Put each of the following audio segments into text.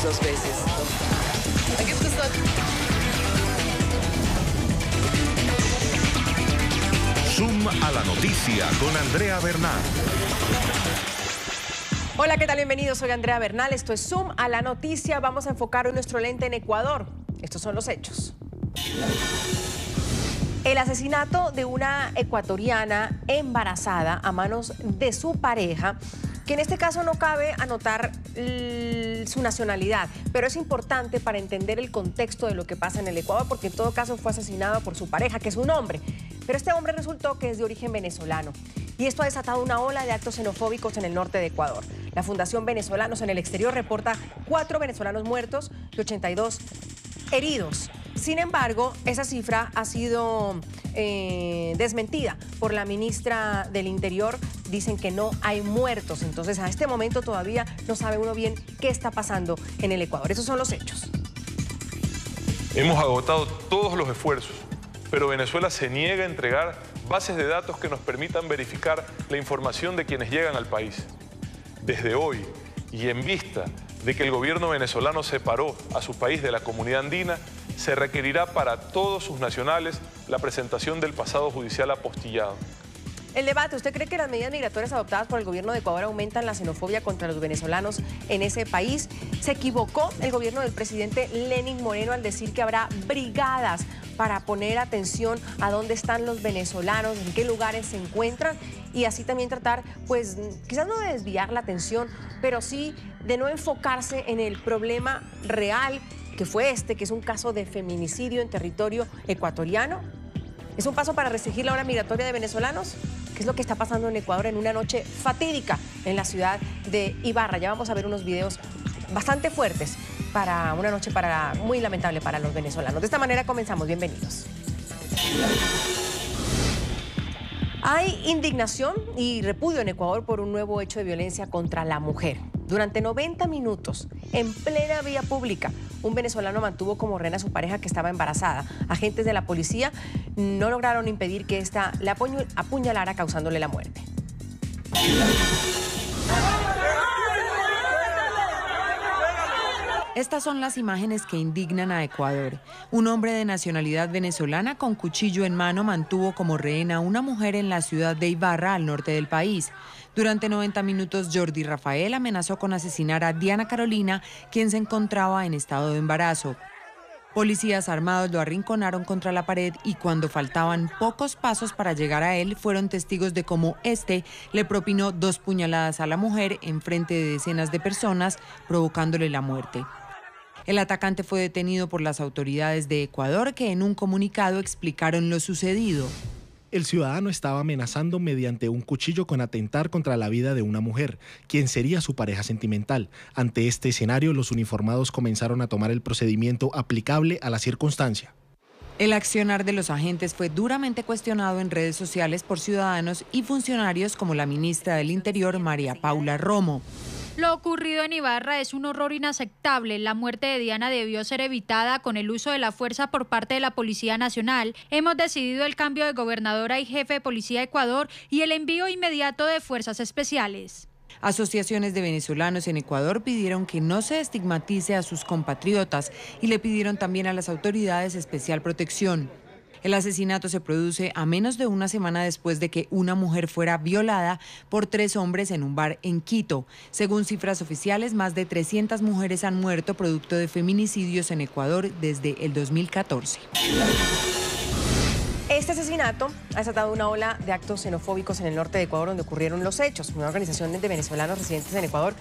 2 veces. Da gibt es dann Zoom a la noticia con Andrea Bernal. Hola, ¿qué tal? Bienvenidos. Soy Andrea Bernal. Esto es Zoom a la noticia. Vamos a enfocar nuestro lente en Ecuador. Estos son los hechos. El asesinato de una ecuatoriana embarazada a manos de su pareja, que en este caso no cabe anotar su nacionalidad, pero es importante para entender el contexto de lo que pasa en el Ecuador, porque en todo caso fue asesinado por su pareja, que es un hombre, pero este hombre resultó que es de origen venezolano. Y esto ha desatado una ola de actos xenofóbicos en el norte de Ecuador. La Fundación Venezolanos en el Exterior reporta 4 venezolanos muertos y 82 heridos. Sin embargo, esa cifra ha sido desmentida por la ministra del Interior. Dicen que no hay muertos. Entonces, a este momento todavía no sabe uno bien qué está pasando en el Ecuador. Esos son los hechos. Hemos agotado todos los esfuerzos, pero Venezuela se niega a entregar bases de datos que nos permitan verificar la información de quienes llegan al país. Desde hoy, y en vista de que el gobierno venezolano separó a su país de la comunidad andina, se requerirá para todos sus nacionales la presentación del pasado judicial apostillado. El debate, ¿usted cree que las medidas migratorias adoptadas por el gobierno de Ecuador aumentan la xenofobia contra los venezolanos en ese país? ¿Se equivocó el gobierno del presidente Lenín Moreno al decir que habrá brigadas para poner atención a dónde están los venezolanos, en qué lugares se encuentran? Y así también tratar, pues, quizás no de desviar la atención, pero sí de no enfocarse en el problema real que fue que es un caso de feminicidio en territorio ecuatoriano. ¿Es un paso para restringir la ola migratoria de venezolanos? ¿Qué es lo que está pasando en Ecuador en una noche fatídica en la ciudad de Ibarra? Ya vamos a ver unos videos bastante fuertes para una noche muy lamentable para los venezolanos. De esta manera comenzamos. Bienvenidos. Hay indignación y repudio en Ecuador por un nuevo hecho de violencia contra la mujer. Durante 90 minutos, en plena vía pública, un venezolano mantuvo como rehén a su pareja que estaba embarazada. Agentes de la policía no lograron impedir que ésta la apuñalara, causándole la muerte. Estas son las imágenes que indignan a Ecuador. Un hombre de nacionalidad venezolana con cuchillo en mano mantuvo como rehén a una mujer en la ciudad de Ibarra, al norte del país. Durante 90 minutos, Jordi Rafael amenazó con asesinar a Diana Carolina, quien se encontraba en estado de embarazo. Policías armados lo arrinconaron contra la pared y cuando faltaban pocos pasos para llegar a él, fueron testigos de cómo le propinó 2 puñaladas a la mujer en frente de decenas de personas, provocándole la muerte. El atacante fue detenido por las autoridades de Ecuador, que en un comunicado explicaron lo sucedido. El ciudadano estaba amenazando mediante un cuchillo con atentar contra la vida de una mujer, quien sería su pareja sentimental. Ante este escenario, los uniformados comenzaron a tomar el procedimiento aplicable a la circunstancia. El accionar de los agentes fue duramente cuestionado en redes sociales por ciudadanos y funcionarios como la ministra del Interior, María Paula Romo. Lo ocurrido en Ibarra es un horror inaceptable. La muerte de Diana debió ser evitada con el uso de la fuerza por parte de la Policía Nacional. Hemos decidido el cambio de gobernadora y jefe de Policía de Ecuador y el envío inmediato de fuerzas especiales. Asociaciones de venezolanos en Ecuador pidieron que no se estigmatice a sus compatriotas y le pidieron también a las autoridades especial protección. El asesinato se produce a menos de una semana después de que una mujer fuera violada por 3 hombres en un bar en Quito. Según cifras oficiales, más de 300 mujeres han muerto producto de feminicidios en Ecuador desde el 2014. Este asesinato ha desatado una ola de actos xenofóbicos en el norte de Ecuador, donde ocurrieron los hechos. Una organización de venezolanos residentes en Ecuador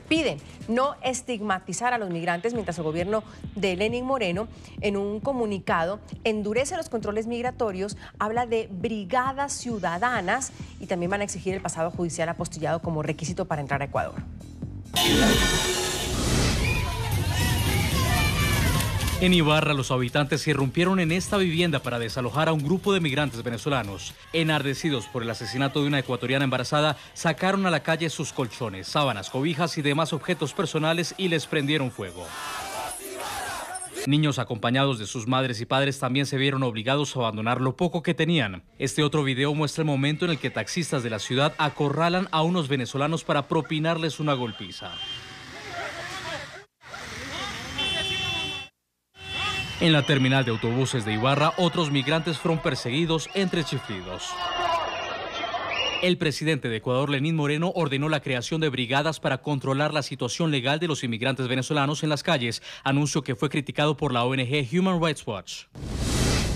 piden no estigmatizar a los migrantes, mientras el gobierno de Lenín Moreno, en un comunicado, endurece los controles migratorios, habla de brigadas ciudadanas y también van a exigir el pasado judicial apostillado como requisito para entrar a Ecuador. En Ibarra, los habitantes irrumpieron en esta vivienda para desalojar a un grupo de migrantes venezolanos. Enardecidos por el asesinato de una ecuatoriana embarazada, sacaron a la calle sus colchones, sábanas, cobijas y demás objetos personales y les prendieron fuego. Niños acompañados de sus madres y padres también se vieron obligados a abandonar lo poco que tenían. Este otro video muestra el momento en el que taxistas de la ciudad acorralan a unos venezolanos para propinarles una golpiza. En la terminal de autobuses de Ibarra, otros migrantes fueron perseguidos entre chiflidos. El presidente de Ecuador, Lenín Moreno, ordenó la creación de brigadas para controlar la situación legal de los inmigrantes venezolanos en las calles, anuncio que fue criticado por la ONG Human Rights Watch.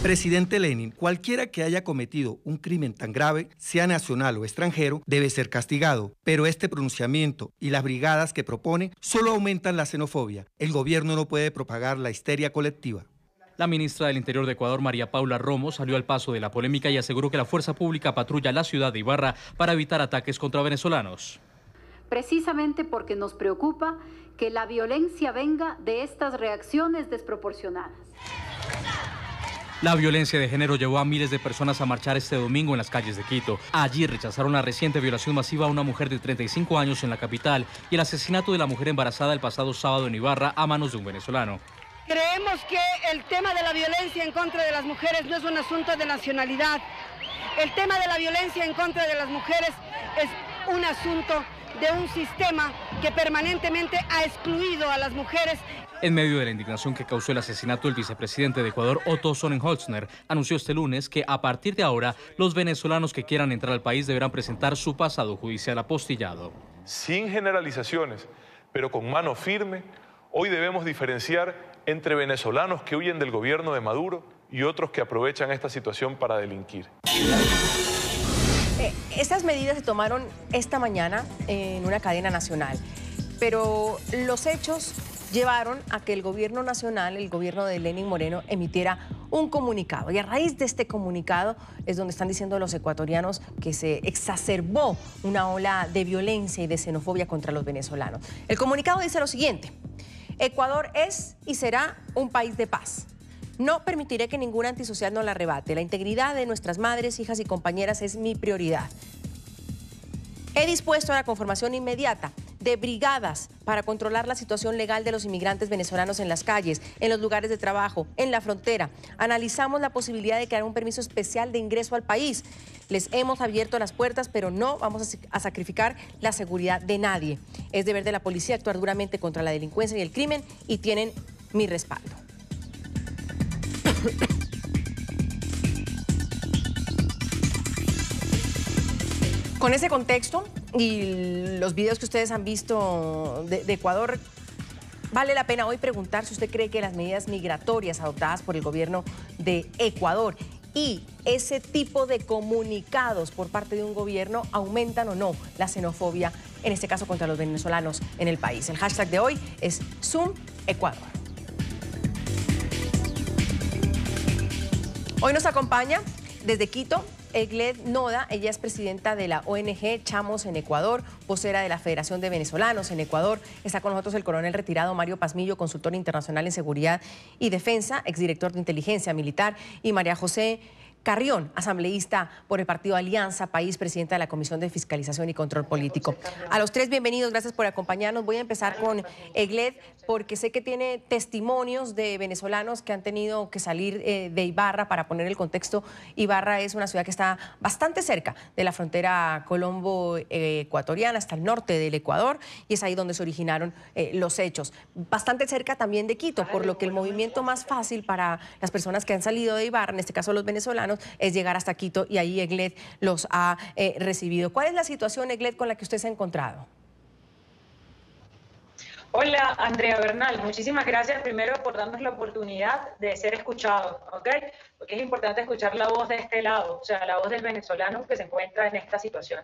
Presidente Lenin, cualquiera que haya cometido un crimen tan grave, sea nacional o extranjero, debe ser castigado. Pero este pronunciamiento y las brigadas que propone solo aumentan la xenofobia. El gobierno no puede propagar la histeria colectiva. La ministra del Interior de Ecuador, María Paula Romo, salió al paso de la polémica y aseguró que la fuerza pública patrulla la ciudad de Ibarra para evitar ataques contra venezolanos. Precisamente porque nos preocupa que la violencia venga de estas reacciones desproporcionadas. La violencia de género llevó a miles de personas a marchar este domingo en las calles de Quito. Allí rechazaron la reciente violación masiva a una mujer de 35 años en la capital y el asesinato de la mujer embarazada el pasado sábado en Ibarra a manos de un venezolano. Creemos que el tema de la violencia en contra de las mujeres no es un asunto de nacionalidad. El tema de la violencia en contra de las mujeres es un asunto de un sistema que permanentemente ha excluido a las mujeres. En medio de la indignación que causó el asesinato, el vicepresidente de Ecuador, Otto Sonnenholzner, anunció este lunes que a partir de ahora los venezolanos que quieran entrar al país deberán presentar su pasado judicial apostillado. Sin generalizaciones, pero con mano firme, hoy debemos diferenciar entre venezolanos que huyen del gobierno de Maduro y otros que aprovechan esta situación para delinquir. Estas medidas se tomaron esta mañana en una cadena nacional, pero los hechos llevaron a que el gobierno nacional, el gobierno de Lenín Moreno, emitiera un comunicado. Y a raíz de este comunicado es donde están diciendo los ecuatorianos que se exacerbó una ola de violencia y de xenofobia contra los venezolanos. El comunicado dice lo siguiente: Ecuador es y será un país de paz. No permitiré que ningún antisocial nos la arrebate. La integridad de nuestras madres, hijas y compañeras es mi prioridad. He dispuesto a la conformación inmediata de brigadas para controlar la situación legal de los inmigrantes venezolanos en las calles, en los lugares de trabajo, en la frontera. Analizamos la posibilidad de crear un permiso especial de ingreso al país. Les hemos abierto las puertas, pero no vamos a sacrificar la seguridad de nadie. Es deber de la policía actuar duramente contra la delincuencia y el crimen y tienen mi respaldo. Con ese contexto y los videos que ustedes han visto de Ecuador, vale la pena hoy preguntar si usted cree que las medidas migratorias adoptadas por el gobierno de Ecuador y ese tipo de comunicados por parte de un gobierno aumentan o no la xenofobia, en este caso contra los venezolanos en el país. El hashtag de hoy es #ZoomEcuador. Hoy nos acompaña desde Quito Egled Noda. Ella es presidenta de la ONG Chamos en Ecuador, vocera de la Federación de Venezolanos en Ecuador. Está con nosotros el coronel retirado Mario Pazmillo, consultor internacional en seguridad y defensa, exdirector de inteligencia militar, y María José Carrión, asambleísta por el partido Alianza País, presidenta de la Comisión de Fiscalización y Control Político. A los tres, bienvenidos, gracias por acompañarnos. Voy a empezar con Egled, porque sé que tiene testimonios de venezolanos que han tenido que salir de Ibarra. Para poner el contexto, Ibarra es una ciudad que está bastante cerca de la frontera colombo-ecuatoriana, hasta el norte del Ecuador, y es ahí donde se originaron los hechos. Bastante cerca también de Quito, por lo que el movimiento más fácil para las personas que han salido de Ibarra, en este caso los venezolanos, es llegar hasta Quito, y ahí Egled los ha recibido. ¿Cuál es la situación, Egled, con la que usted se ha encontrado? Hola, Andrea Bernal. Muchísimas gracias primero por darnos la oportunidad de ser escuchados, ¿ok? Porque es importante escuchar la voz de este lado, o sea, la voz del venezolano que se encuentra en esta situación.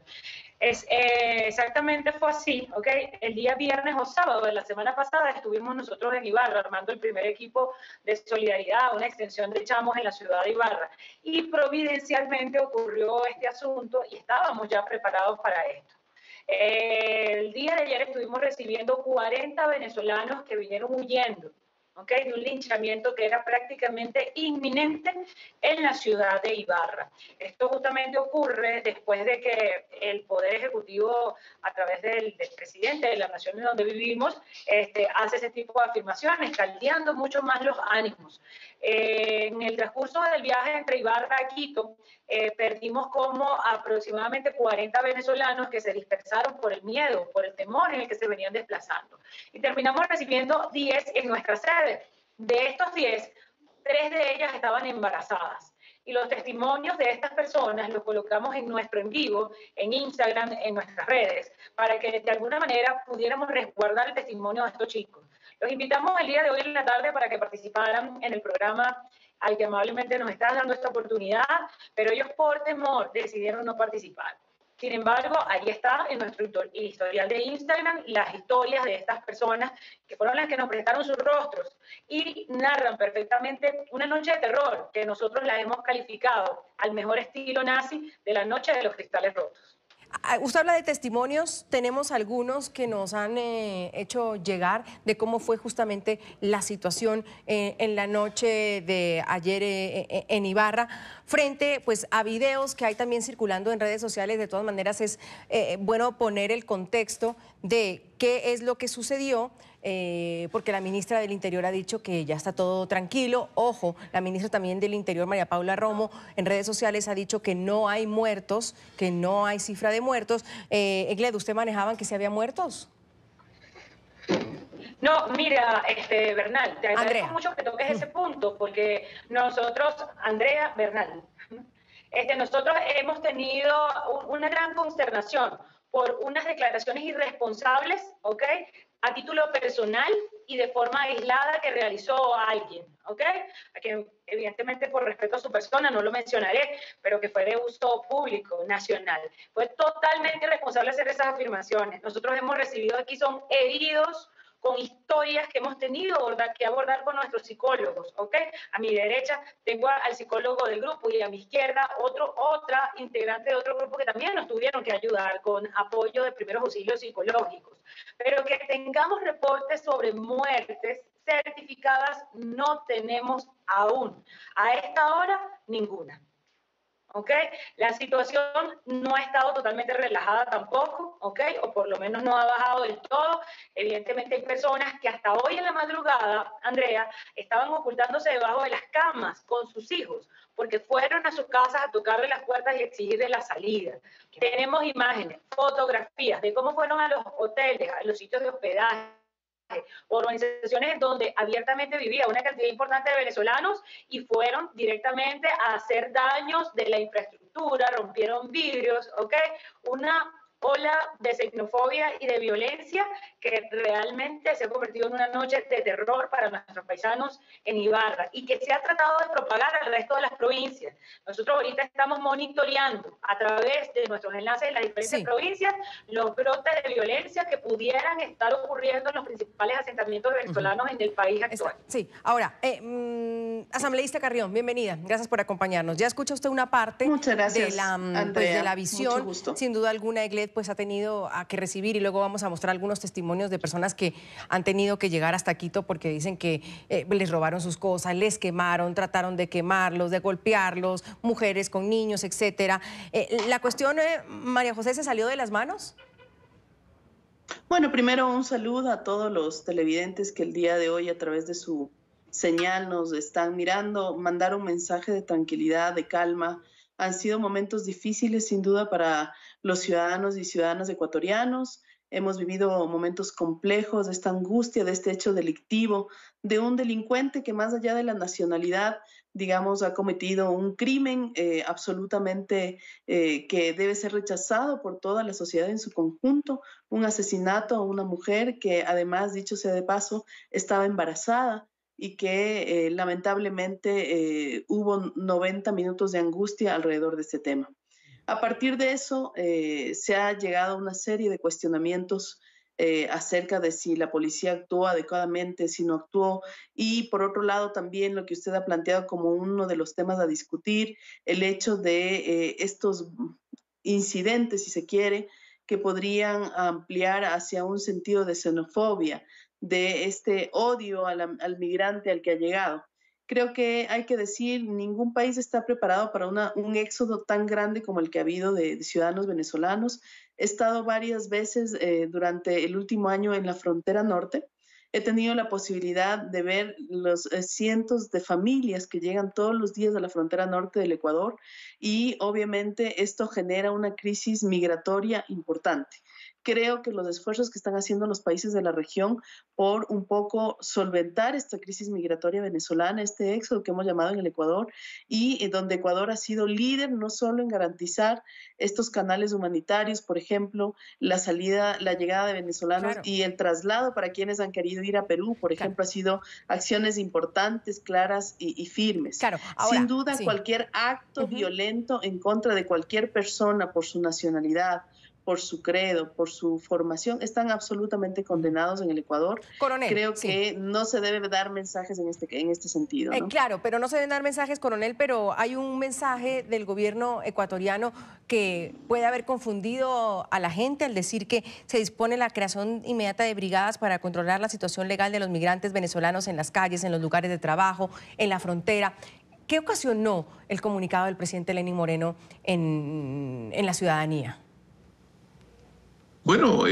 Exactamente fue así, ¿ok? El día viernes o sábado de la semana pasada estuvimos nosotros en Ibarra armando el primer equipo de solidaridad, una extensión de Chamos en la ciudad de Ibarra. Y providencialmente ocurrió este asunto y estábamos ya preparados para esto. El día de ayer estuvimos recibiendo 40 venezolanos que vinieron huyendo, ¿okay? De un linchamiento que era prácticamente inminente en la ciudad de Ibarra. Esto justamente ocurre después de que el Poder Ejecutivo, a través del presidente de la nación en donde vivimos, hace ese tipo de afirmaciones, caldeando mucho más los ánimos. En el transcurso del viaje entre Ibarra a Quito, perdimos como aproximadamente 40 venezolanos que se dispersaron por el miedo, por el temor en el que se venían desplazando. Y terminamos recibiendo 10 en nuestra sede. De estos 10, 3 de ellas estaban embarazadas. Y los testimonios de estas personas los colocamos en nuestro en vivo, en Instagram, en nuestras redes, para que de alguna manera pudiéramos resguardar el testimonio de estos chicos. Los invitamos el día de hoy en la tarde para que participaran en el programa al que amablemente nos están dando esta oportunidad, pero ellos por temor decidieron no participar. Sin embargo, ahí está en nuestro historial de Instagram las historias de estas personas que fueron las que nos prestaron sus rostros y narran perfectamente una noche de terror que nosotros la hemos calificado al mejor estilo nazi de la noche de los cristales rotos. Usted habla de testimonios, tenemos algunos que nos han hecho llegar de cómo fue justamente la situación en la noche de ayer en Ibarra, frente pues, a videos que hay también circulando en redes sociales. De todas maneras es bueno poner el contexto de qué es lo que sucedió, porque la ministra del Interior ha dicho que ya está todo tranquilo. Ojo, la ministra también del Interior, María Paula Romo, en redes sociales ha dicho que no hay muertos, que no hay cifra de muertos. Egled, ¿usted manejaban que sí había muertos? No, mira, Bernal, te agradezco mucho que toques ese punto, porque nosotros, Andrea, Bernal, nosotros hemos tenido una gran consternación por unas declaraciones irresponsables, ¿ok?, a título personal y de forma aislada que realizó alguien, ¿ok?, que evidentemente por respeto a su persona no lo mencionaré, pero que fue de uso público, nacional. Fue totalmente irresponsable hacer esas afirmaciones. Nosotros hemos recibido aquí, son heridos con historias que hemos tenido que abordar con nuestros psicólogos, ¿ok? A mi derecha tengo al psicólogo del grupo y a mi izquierda otra integrante de otro grupo que también nos tuvieron que ayudar con apoyo de primeros auxilios psicológicos. Pero que tengamos reportes sobre muertes certificadas no tenemos aún. A esta hora, ninguna. ¿Ok? La situación no ha estado totalmente relajada tampoco, ¿ok? O por lo menos no ha bajado del todo. Evidentemente hay personas que hasta hoy en la madrugada, Andrea, estaban ocultándose debajo de las camas con sus hijos, porque fueron a sus casas a tocarle las puertas y exigirle la salida. Tenemos imágenes, fotografías de cómo fueron a los hoteles, a los sitios de hospedaje, organizaciones donde abiertamente vivía una cantidad importante de venezolanos y fueron directamente a hacer daños de la infraestructura, rompieron vidrios, ¿ok? Una ola de xenofobia y de violencia que realmente se ha convertido en una noche de terror para nuestros paisanos en Ibarra y que se ha tratado de propagar al resto de las provincias. Nosotros ahorita estamos monitoreando a través de nuestros enlaces en las diferentes provincias los brotes de violencia que pudieran estar ocurriendo en los principales asentamientos venezolanos en el país actual. Sí, ahora, asambleísta Carrión, bienvenida, gracias por acompañarnos. Ya escucha usted una parte de la visión, sin duda alguna, Egled pues ha tenido que recibir, y luego vamos a mostrar algunos testimonios de personas que han tenido que llegar hasta Quito porque dicen que les robaron sus cosas, les quemaron, trataron de quemarlos, de golpearlos, mujeres con niños, etcétera. La cuestión, María José, ¿se salió de las manos? Bueno, primero un saludo a todos los televidentes que el día de hoy a través de su señal nos están mirando, mandar un mensaje de tranquilidad, de calma. Han sido momentos difíciles sin duda para los ciudadanos y ciudadanas ecuatorianos. Hemos vivido momentos complejos de esta angustia, de este hecho delictivo, de un delincuente que más allá de la nacionalidad, digamos, ha cometido un crimen absolutamente que debe ser rechazado por toda la sociedad en su conjunto, un asesinato a una mujer que además, dicho sea de paso, estaba embarazada y que lamentablemente hubo 90 minutos de angustia alrededor de este tema. A partir de eso se ha llegado a una serie de cuestionamientos acerca de si la policía actuó adecuadamente, si no actuó, y por otro lado también lo que usted ha planteado como uno de los temas a discutir, el hecho de estos incidentes, si se quiere, que podrían ampliar hacia un sentido de xenofobia, de este odio al migrante al que ha llegado. Creo que hay que decir, ningún país está preparado para un éxodo tan grande como el que ha habido de ciudadanos venezolanos. He estado varias veces durante el último año en la frontera norte. He tenido la posibilidad de ver los cientos de familias que llegan todos los días a la frontera norte del Ecuador y obviamente esto genera una crisis migratoria importante. creo que los esfuerzos que están haciendo los países de la región por un poco solventar esta crisis migratoria venezolana, este éxodo que hemos llamado en el Ecuador, y donde Ecuador ha sido líder no solo en garantizar estos canales humanitarios, por ejemplo, la llegada de venezolanos y el traslado para quienes han querido ir a Perú, por ejemplo, ha sido acciones importantes, claras y firmes. Ahora, sin duda, cualquier acto violento en contra de cualquier persona por su nacionalidad, por su credo, por su formación, están absolutamente condenados en el Ecuador. Coronel, creo que no se debe dar mensajes en este sentido, ¿no? Claro, pero no se deben dar mensajes, coronel, pero hay un mensaje del gobierno ecuatoriano que puede haber confundido a la gente al decir que se dispone la creación inmediata de brigadas para controlar la situación legal de los migrantes venezolanos en las calles, en los lugares de trabajo, en la frontera. ¿Qué ocasionó el comunicado del presidente Lenín Moreno en la ciudadanía? Bueno,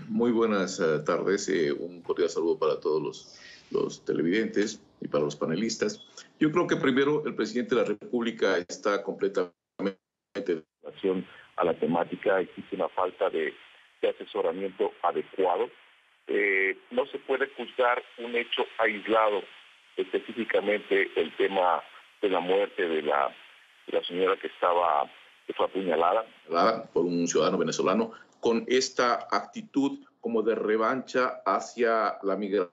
muy buenas tardes. Un cordial saludo para todos los televidentes y para los panelistas. Yo creo que primero el presidente de la República está completamente en relación a la temática. Existe una falta de asesoramiento adecuado. No se puede juzgar un hecho aislado, específicamente el tema de la muerte de la señora que fue apuñalada por un ciudadano venezolano, con esta actitud como de revancha hacia la migración.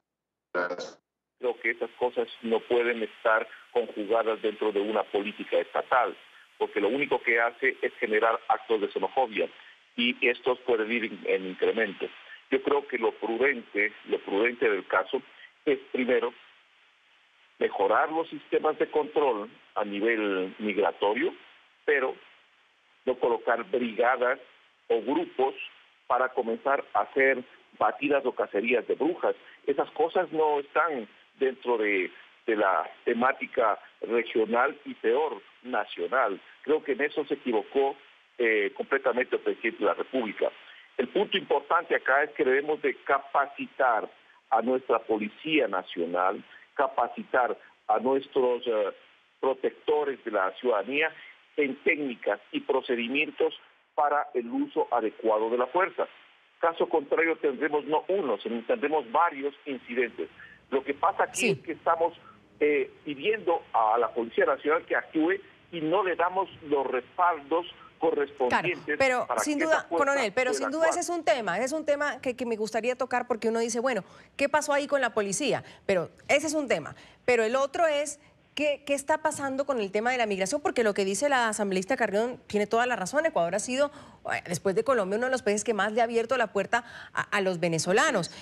Creo que esas cosas no pueden estar conjugadas dentro de una política estatal, porque lo único que hace es generar actos de xenofobia y estos pueden ir en incremento. Yo creo que lo prudente del caso es primero mejorar los sistemas de control a nivel migratorio, pero no colocar brigadas o grupos para comenzar a hacer batidas o cacerías de brujas. Esas cosas no están dentro de la temática regional y peor, nacional. Creo que en eso se equivocó completamente el presidente de la República. El punto importante acá es que debemos de capacitar a nuestra Policía Nacional, capacitar a nuestros protectores de la ciudadanía en técnicas y procedimientos para el uso adecuado de la fuerza. Caso contrario, tendremos no uno, sino tendremos varios incidentes. Lo que pasa aquí es que estamos pidiendo a la Policía Nacional que actúe y no le damos los respaldos correspondientes. Pero para sin que duda, esa fuerza coronel, pero pueda sin duda actuar. ese es un tema que me gustaría tocar, porque uno dice, bueno, ¿qué pasó ahí con la policía? Pero ese es un tema. Pero el otro es, ¿qué está pasando con el tema de la migración? Porque lo que dice la asambleísta Carrión tiene toda la razón. Ecuador ha sido, después de Colombia, uno de los países que más le ha abierto la puerta a los venezolanos.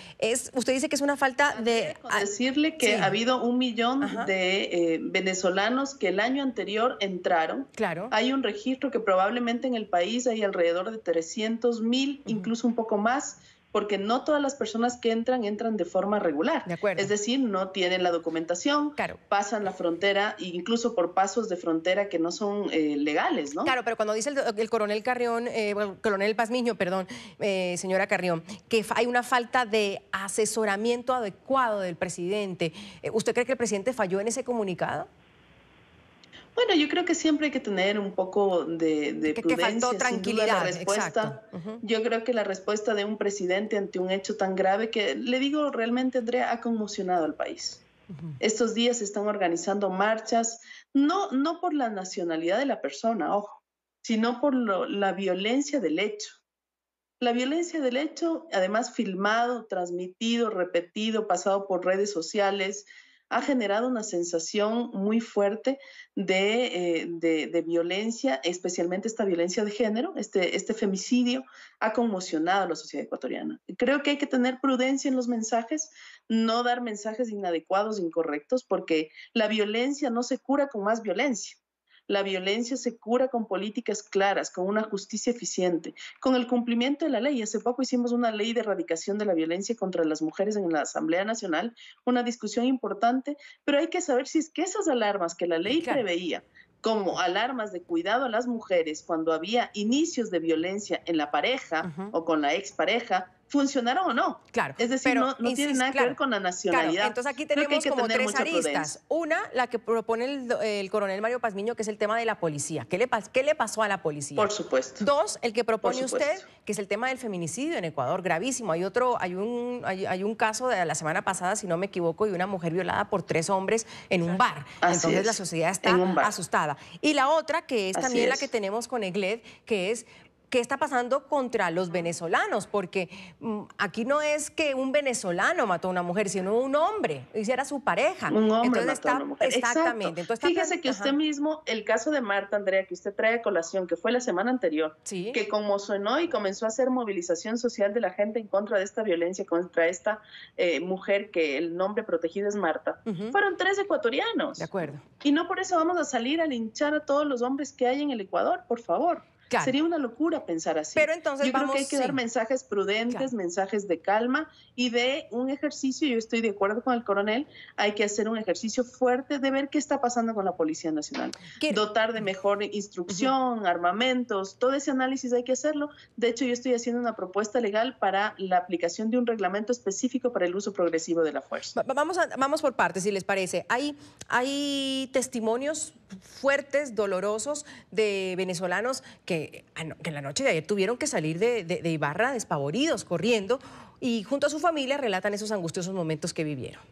Usted dice que es una falta de... Decirle que ha habido 1 millón de venezolanos que el año anterior entraron. Claro. Hay un registro que probablemente en el país hay alrededor de 300,000, incluso un poco más, porque no todas las personas que entran de forma regular. De acuerdo. Es decir, no tienen la documentación, pasan la frontera, incluso por pasos de frontera que no son legales, ¿no? Claro, pero cuando dice el coronel Carrión, coronel Pazmiño, perdón, señora Carrión, que hay una falta de asesoramiento adecuado del presidente, ¿usted cree que el presidente falló en ese comunicado? Bueno, yo creo que siempre hay que tener un poco de prudencia. Que faltó tranquilidad, la respuesta, yo creo que la respuesta de un presidente ante un hecho tan grave que, le digo realmente, Andrea, ha conmocionado al país. Estos días se están organizando marchas, no por la nacionalidad de la persona, ojo, sino por la violencia del hecho. La violencia del hecho, además filmado, transmitido, repetido, pasado por redes sociales, ha generado una sensación muy fuerte de violencia, especialmente esta violencia de género. Este femicidio ha conmocionado a la sociedad ecuatoriana. Creo que hay que tener prudencia en los mensajes, no dar mensajes inadecuados, incorrectos, porque la violencia no se cura con más violencia. La violencia se cura con políticas claras, con una justicia eficiente, con el cumplimiento de la ley. Hace poco hicimos una ley de erradicación de la violencia contra las mujeres en la Asamblea Nacional, una discusión importante, pero hay que saber si es que esas alarmas que la ley preveía, como alarmas de cuidado a las mujeres cuando había inicios de violencia en la pareja o con la expareja, funcionaron o no. Claro. Es decir, pero, no tiene nada que ver con la nacionalidad. Claro, entonces aquí tenemos como tres aristas. Una, la que propone el coronel Mario Pazmiño, que es el tema de la policía. ¿Qué le pasó a la policía? Por supuesto. Dos, el que propone usted, que es el tema del feminicidio en Ecuador, gravísimo. Hay un caso de la semana pasada, si no me equivoco, de una mujer violada por 3 hombres en un bar. Entonces la sociedad está asustada. Y la otra, que es también la que tenemos con Egled, que es ¿qué está pasando contra los venezolanos? Porque aquí no es que un venezolano mató a una mujer, sino un hombre, y era su pareja. Un hombre entonces mató a una mujer. Exactamente. Entonces fíjese que usted mismo, el caso de Marta, Andrea, que usted trae a colación, que fue la semana anterior, que conmocionó y comenzó a hacer movilización social de la gente en contra de esta violencia, contra esta mujer que el nombre protegido es Marta, fueron 3 ecuatorianos. De acuerdo. Y no por eso vamos a salir a linchar a todos los hombres que hay en el Ecuador, por favor. Claro. Sería una locura pensar así. Pero entonces yo creo que hay que dar mensajes prudentes, mensajes de calma y de un ejercicio. Yo estoy de acuerdo con el coronel, hay que hacer un ejercicio fuerte de ver qué está pasando con la Policía Nacional. Dotar de mejor instrucción, armamentos, todo ese análisis hay que hacerlo. De hecho, yo estoy haciendo una propuesta legal para la aplicación de un reglamento específico para el uso progresivo de la fuerza. Vamos por partes, si les parece. Hay testimonios fuertes, dolorosos de venezolanos que en la noche de ayer tuvieron que salir de Ibarra despavoridos, corriendo, y junto a su familia relatan esos angustiosos momentos que vivieron.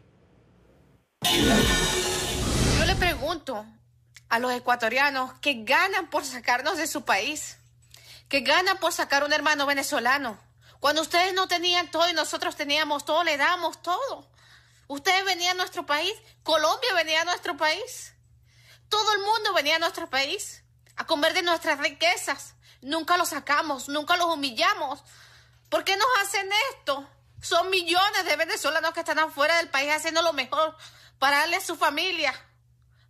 Yo le pregunto a los ecuatorianos que ganan por sacarnos de su país, que ganan por sacar un hermano venezolano. Cuando ustedes no tenían todo y nosotros teníamos todo, le damos todo. Ustedes venían a nuestro país, Colombia venía a nuestro país. Todo el mundo venía a nuestro país a comer de nuestras riquezas. Nunca los sacamos, nunca los humillamos. ¿Por qué nos hacen esto? Son millones de venezolanos que están afuera del país haciendo lo mejor para darle a su familia.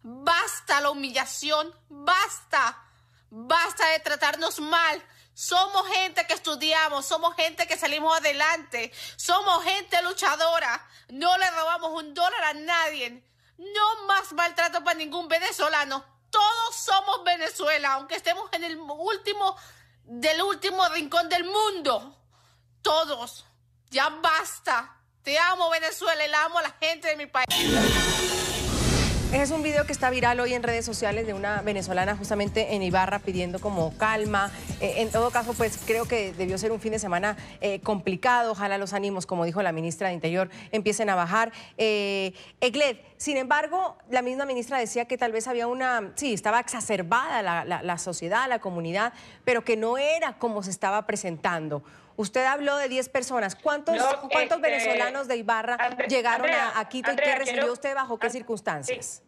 Basta la humillación, basta. Basta de tratarnos mal. Somos gente que estudiamos, somos gente que salimos adelante, somos gente luchadora. No le robamos $1 a nadie. No más maltrato para ningún venezolano. Todos somos Venezuela, aunque estemos en el último rincón del mundo. Todos. Ya basta. Te amo, Venezuela, y la amo a la gente de mi país. Es un video que está viral hoy en redes sociales de una venezolana justamente en Ibarra pidiendo como calma. En todo caso, pues creo que debió ser un fin de semana complicado. Ojalá los ánimos, como dijo la ministra de Interior, empiecen a bajar. Egled, sin embargo, la misma ministra decía que tal vez había estaba exacerbada la sociedad, la comunidad, pero que no era como se estaba presentando. Usted habló de 10 personas. ¿Cuántos venezolanos de Ibarra llegaron a Quito y qué recibió usted bajo qué circunstancias?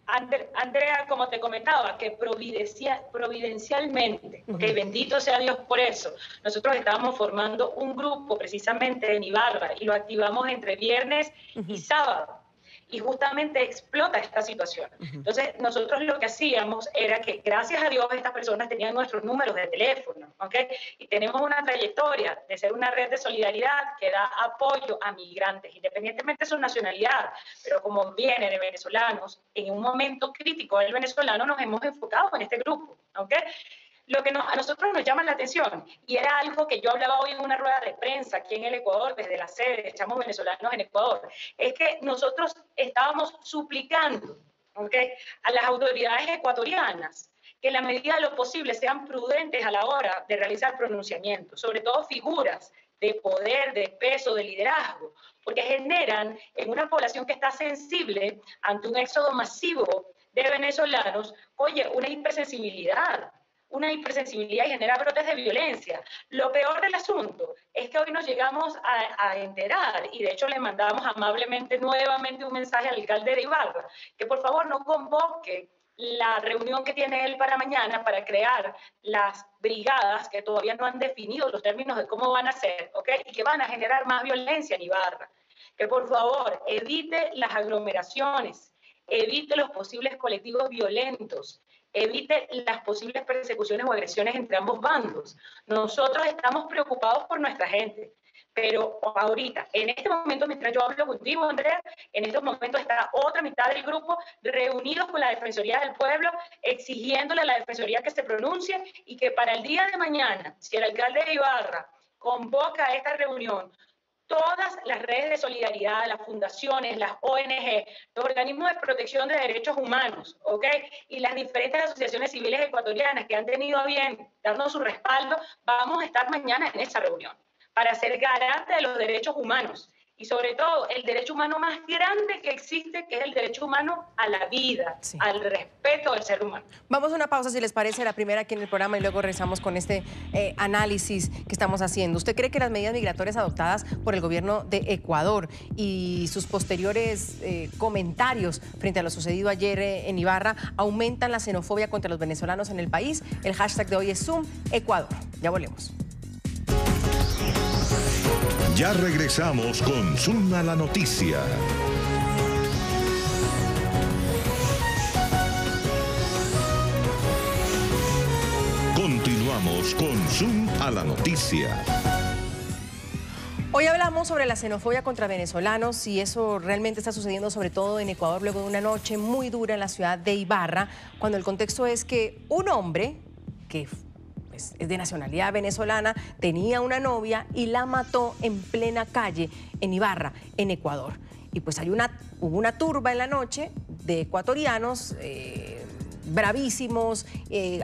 Andrea, como te comentaba, que providencialmente, bendito sea Dios por eso, nosotros estábamos formando un grupo precisamente en Ibarra y lo activamos entre viernes y sábado. Y justamente explota esta situación. Entonces, nosotros lo que hacíamos era que, gracias a Dios, estas personas tenían nuestros números de teléfono, y tenemos una trayectoria de ser una red de solidaridad que da apoyo a migrantes, independientemente de su nacionalidad, pero como viene de venezolanos, en un momento crítico del venezolano nos hemos enfocado en este grupo, Lo que a nosotros nos llama la atención, y era algo que yo hablaba hoy en una rueda de prensa aquí en el Ecuador, desde la sede de Echamos Venezolanos en Ecuador, es que nosotros estábamos suplicando a las autoridades ecuatorianas que en la medida de lo posible sean prudentes a la hora de realizar pronunciamientos, sobre todo figuras de poder, de peso, de liderazgo, porque generan en una población que está sensible ante un éxodo masivo de venezolanos, una hipersensibilidad y genera brotes de violencia. Lo peor del asunto es que hoy nos llegamos a enterar, y de hecho le mandamos amablemente nuevamente un mensaje al alcalde de Ibarra, que por favor no convoque la reunión que tiene él para mañana para crear las brigadas que todavía no han definido los términos de cómo van a ser, y que van a generar más violencia en Ibarra. Que por favor evite las aglomeraciones, evite los posibles colectivos violentos, evite las posibles persecuciones o agresiones entre ambos bandos. Nosotros estamos preocupados por nuestra gente, pero ahorita, en este momento, mientras yo hablo contigo, Andrea, en estos momentos está otra mitad del grupo reunidos con la Defensoría del Pueblo, exigiéndole a la Defensoría que se pronuncie y que para el día de mañana, si el alcalde de Ibarra convoca a esta reunión todas las redes de solidaridad, las fundaciones, las ONG, los organismos de protección de derechos humanos, ¿ok? Y las diferentes asociaciones civiles ecuatorianas que han tenido a bien darnos su respaldo, vamos a estar mañana en esa reunión para ser garante de los derechos humanos y sobre todo el derecho humano más grande que existe, que es el derecho humano a la vida, sí, al respeto del ser humano. Vamos a una pausa, si les parece, la primera aquí en el programa y luego regresamos con este análisis que estamos haciendo. ¿Usted cree que las medidas migratorias adoptadas por el gobierno de Ecuador y sus posteriores comentarios frente a lo sucedido ayer en Ibarra aumentan la xenofobia contra los venezolanos en el país? El hashtag de hoy es Zoom Ecuador. Ya volvemos. Ya regresamos con Zoom a la noticia. Continuamos con Zoom a la noticia. Hoy hablamos sobre la xenofobia contra venezolanos y eso realmente está sucediendo sobre todo en Ecuador luego de una noche muy dura en la ciudad de Ibarra, cuando el contexto es que un hombre que es de nacionalidad venezolana, tenía una novia y la mató en plena calle en Ibarra, en Ecuador. Y pues hubo una turba en la noche de ecuatorianos bravísimos,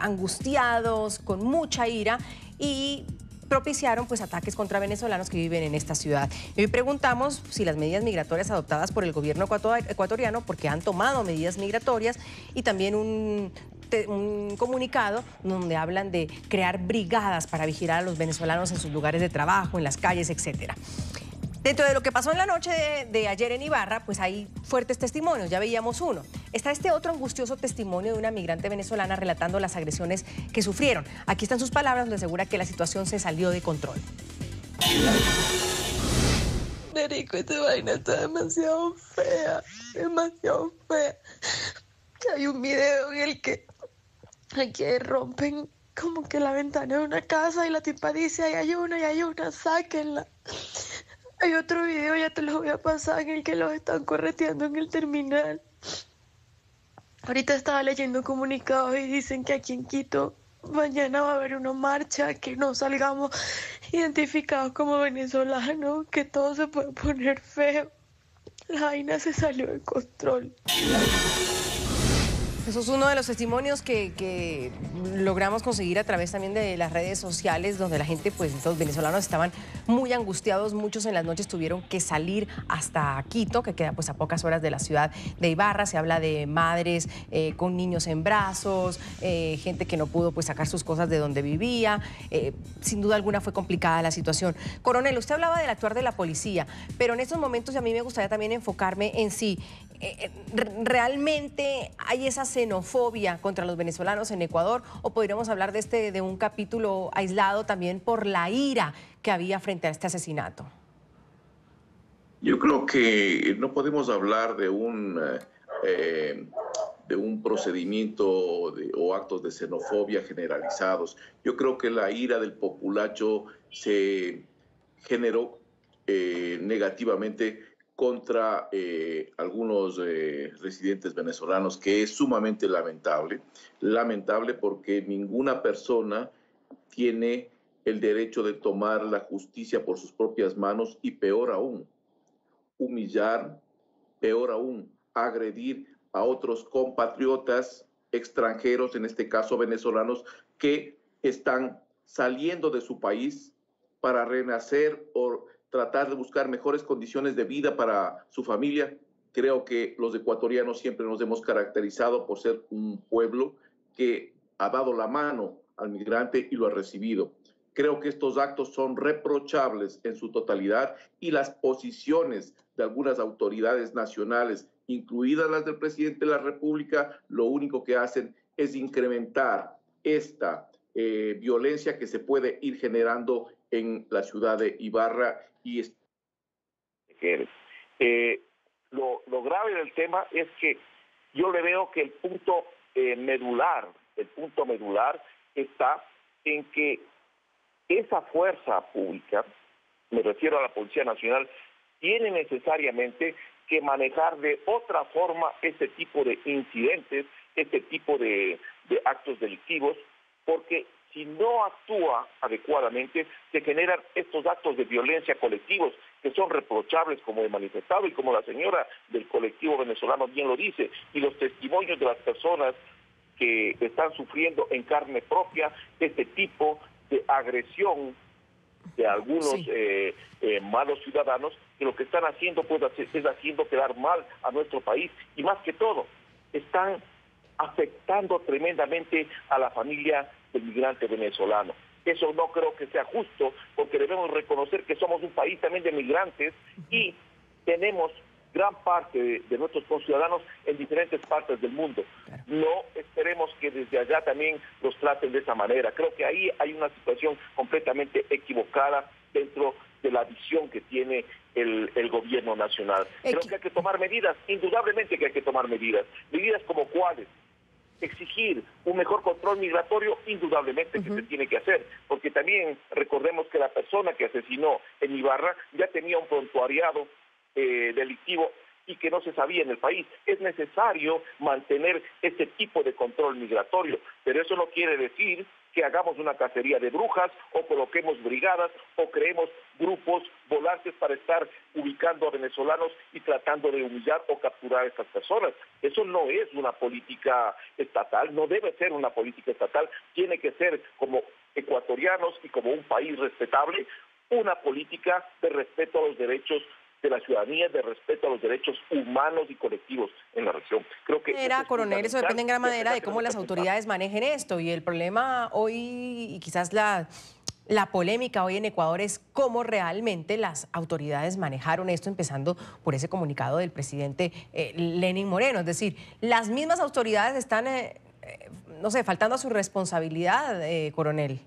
angustiados, con mucha ira y propiciaron pues ataques contra venezolanos que viven en esta ciudad. Y hoy preguntamos si las medidas migratorias adoptadas por el gobierno ecuatoriano, porque han tomado medidas migratorias, y también un comunicado donde hablan de crear brigadas para vigilar a los venezolanos en sus lugares de trabajo, en las calles, etcétera. Dentro de lo que pasó en la noche de ayer en Ibarra, pues hay fuertes testimonios, ya veíamos uno. Está este otro angustioso testimonio de una migrante venezolana relatando las agresiones que sufrieron. Aquí están sus palabras, donde asegura que la situación se salió de control. Nerico, esta vaina está demasiado fea, demasiado fea. Hay un video en el que rompen como que la ventana de una casa y la tipa dice, ahí hay una, sáquenla. Hay otro video, ya te los voy a pasar, en el que los están correteando en el terminal. Ahorita estaba leyendo comunicados y dicen que aquí en Quito mañana va a haber una marcha, que no salgamos identificados como venezolanos, que todo se puede poner feo. La vaina se salió de control. Eso es uno de los testimonios que logramos conseguir a través también de las redes sociales, donde la gente, pues los venezolanos estaban muy angustiados. Muchos en las noches tuvieron que salir hasta Quito, que queda pues a pocas horas de la ciudad de Ibarra. Se habla de madres con niños en brazos, gente que no pudo pues sacar sus cosas de donde vivía. Sin duda alguna fue complicada la situación. Coronel, usted hablaba del actuar de la policía, pero en estos momentos a mí me gustaría también enfocarme en si realmente hay esa xenofobia contra los venezolanos en Ecuador, o podríamos hablar de un capítulo aislado también por la ira que había frente a este asesinato. Yo creo que no podemos hablar de un procedimiento o actos de xenofobia generalizados. Yo creo que la ira del populacho se generó negativamente contra algunos residentes venezolanos, que es sumamente lamentable. Lamentable porque ninguna persona tiene el derecho de tomar la justicia por sus propias manos y, peor aún, humillar, peor aún, agredir a otros compatriotas extranjeros, en este caso venezolanos, que están saliendo de su país para renacer o tratar de buscar mejores condiciones de vida para su familia. Creo que los ecuatorianos siempre nos hemos caracterizado por ser un pueblo que ha dado la mano al migrante y lo ha recibido. Creo que estos actos son reprochables en su totalidad y las posiciones de algunas autoridades nacionales, incluidas las del presidente de la República, lo único que hacen es incrementar esta violencia que se puede ir generando en la ciudad de Ibarra. Lo grave del tema es que yo le veo que el punto medular está en que esa fuerza pública, me refiero a la Policía Nacional, tiene necesariamente que manejar de otra forma este tipo de incidentes, este tipo de actos delictivos, porque si no actúa adecuadamente, se generan estos actos de violencia colectivos que son reprochables, como he manifestado y como la señora del colectivo venezolano bien lo dice, y los testimonios de las personas que están sufriendo en carne propia este tipo de agresión de algunos malos ciudadanos, que lo que están haciendo pues, es haciendo quedar mal a nuestro país, y más que todo, están afectando tremendamente a la familia del migrante venezolano. Eso no creo que sea justo, porque debemos reconocer que somos un país también de migrantes y tenemos gran parte de nuestros conciudadanos en diferentes partes del mundo. No esperemos que desde allá también los traten de esa manera. Creo que ahí hay una situación completamente equivocada dentro de la visión que tiene el gobierno nacional. Creo que hay que tomar medidas, indudablemente que hay que tomar medidas. Medidas como cuáles. Exigir un mejor control migratorio, indudablemente que se tiene que hacer, porque también recordemos que la persona que asesinó en Ibarra ya tenía un prontuariado delictivo y que no se sabía en el país. Es necesario mantener ese tipo de control migratorio, pero eso no quiere decir que hagamos una cacería de brujas o coloquemos brigadas o creemos grupos volantes para estar ubicando a venezolanos y tratando de humillar o capturar a estas personas. Eso no es una política estatal, no debe ser una política estatal, tiene que ser como ecuatorianos y como un país respetable, una política de respeto a los derechos de la ciudadanía, de respeto a los derechos humanos y colectivos en la región. Creo que coronel, eso depende en gran manera de cómo las autoridades manejen esto, y el problema hoy, y quizás la polémica hoy en Ecuador, es cómo realmente las autoridades manejaron esto, empezando por ese comunicado del presidente Lenín Moreno. Es decir, las mismas autoridades están, no sé, faltando a su responsabilidad, coronel.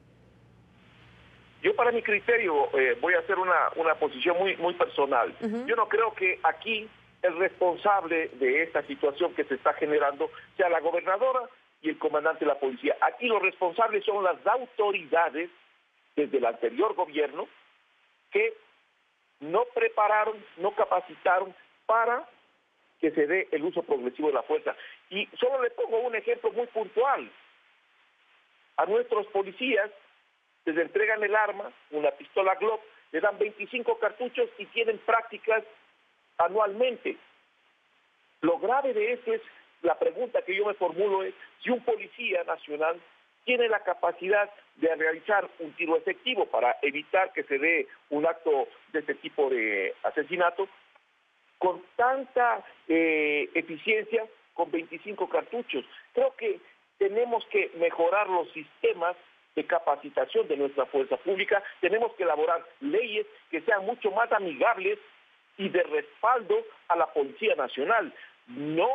Yo, para mi criterio, voy a hacer una posición muy personal. Yo no creo que aquí el responsable de esta situación que se está generando sea la gobernadora y el comandante de la policía. Aquí los responsables son las autoridades desde el anterior gobierno que no prepararon, no capacitaron para que se dé el uso progresivo de la fuerza. Y solo le pongo un ejemplo muy puntual. A nuestros policías les entregan el arma, una pistola Glock, le dan 25 cartuchos y tienen prácticas anualmente. Lo grave de esto es, la pregunta que yo me formulo es, si un policía nacional tiene la capacidad de realizar un tiro efectivo para evitar que se dé un acto de este tipo de asesinato, con tanta eficiencia, con 25 cartuchos. Creo que tenemos que mejorar los sistemas de capacitación de nuestra fuerza pública, tenemos que elaborar leyes que sean mucho más amigables y de respaldo a la Policía Nacional. No